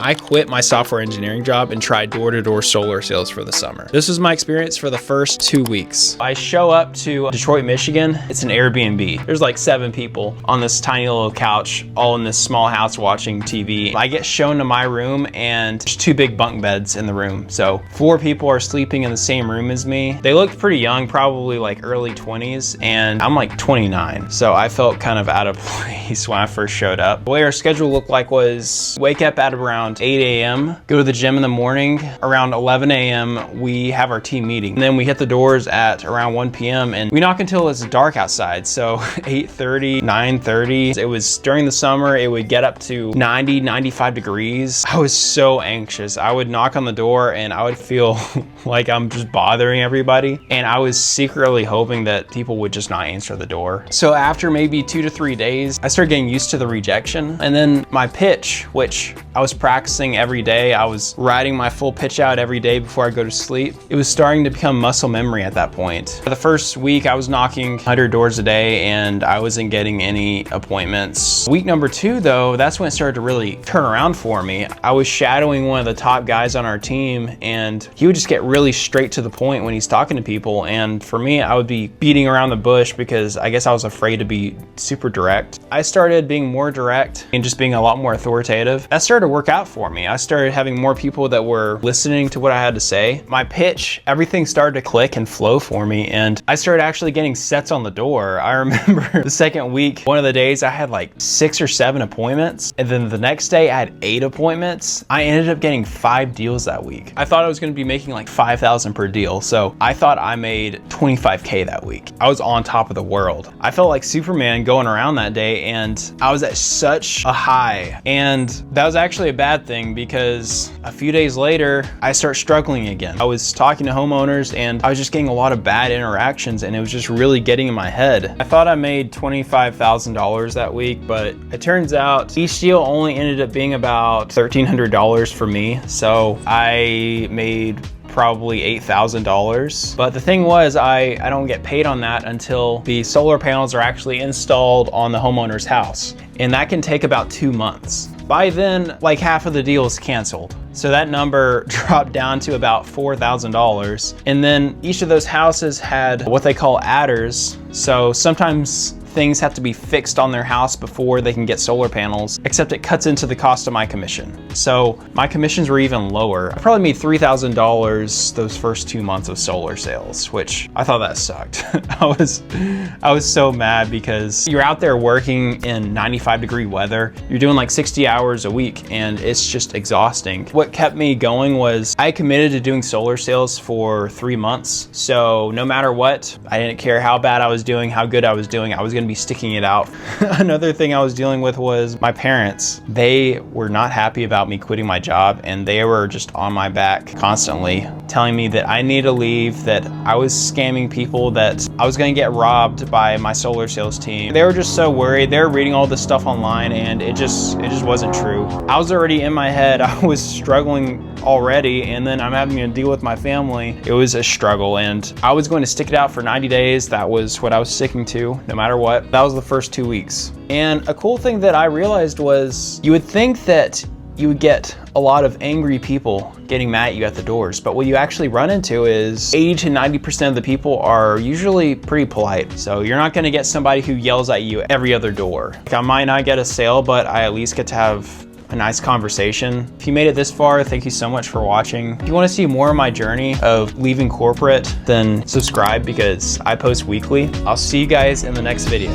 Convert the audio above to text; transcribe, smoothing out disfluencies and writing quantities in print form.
I quit my software engineering job and tried door-to-door solar sales for the summer. This was my experience for the first 2 weeks. I show up to Detroit, Michigan. It's an Airbnb. There's like 7 people on this tiny little couch, all in this small house watching TV. I get shown to my room and there's 2 big bunk beds in the room. So 4 people are sleeping in the same room as me. They looked pretty young, probably like early 20s, and I'm like 29. So I felt kind of out of place when I first showed up. The way our schedule looked like was wake up at around 8 a.m., go to the gym in the morning. Around 11 a.m., we have our team meeting. And then we hit the doors at around 1 p.m. and we knock until it's dark outside. So 8:30, 9:30. It was during the summer, it would get up to 90, 95 degrees. I was so anxious. I would knock on the door and I would feel like I'm just bothering everybody. And I was secretly hoping that people would just not answer the door. So after maybe 2 to 3 days, I started getting used to the rejection. And then my pitch, which I was practicing every day. I was writing my full pitch out every day before I go to sleep. It was starting to become muscle memory at that point. For the first week, I was knocking 100 doors a day and I wasn't getting any appointments. Week number 2 though, that's when it started to really turn around for me. I was shadowing one of the top guys on our team and he would just get really straight to the point when he's talking to people. And for me, I would be beating around the bush because I guess I was afraid to be super direct. I started being more direct and just being a lot more authoritative. That started to work out for me. I started having more people that were listening to what I had to say. My pitch, everything started to click and flow for me, and I started actually getting sets on the door. I remember the second week, one of the days I had like 6 or 7 appointments, and then the next day I had 8 appointments. I ended up getting 5 deals that week. I thought I was gonna be making like $5,000 per deal, so I thought I made $25K that week. I was on top of the world. I felt like Superman going around that day, and I was at such a high, and that was actually a bad thing because a few days later, I start struggling again. I was talking to homeowners and I was just getting a lot of bad interactions and it was just really getting in my head. I thought I made $25,000 that week, but it turns out each deal only ended up being about $1,300 for me. So I made probably $8,000. But the thing was, I don't get paid on that until the solar panels are actually installed on the homeowner's house. And that can take about 2 months. By then, like half of the deal is canceled. So that number dropped down to about $4,000. And then each of those houses had what they call adders. So sometimes things have to be fixed on their house before they can get solar panels, except it cuts into the cost of my commission. So my commissions were even lower. I probably made $3,000 those first 2 months of solar sales, which I thought that sucked. I was so mad because you're out there working in 95-degree weather. You're doing like 60 hours a week and it's just exhausting. What kept me going was I committed to doing solar sales for 3 months. So no matter what, I didn't care how bad I was doing, how good I was doing, I was gonna be sticking it out. Another thing I was dealing with was my parents. They were not happy about me quitting my job and they were just on my back constantly telling me that I need to leave, that I was scamming people, that I was gonna get robbed by my solar sales team. They were just so worried. They were reading all this stuff online and it just wasn't true. I was already in my head. I was struggling already and then I'm having to deal with my family. It was a struggle and I was going to stick it out for 90 days. That was what I was sticking to no matter what. That was the first 2 weeks. And a cool thing that I realized was you would think that you would get a lot of angry people getting mad at you at the doors, but what you actually run into is 80 to 90% of the people are usually pretty polite. So you're not gonna get somebody who yells at you every other door. Like, I might not get a sale, but I at least get to have a nice conversation. If you made it this far, thank you so much for watching. If you want to see more of my journey of leaving corporate, then subscribe because I post weekly. I'll see you guys in the next video.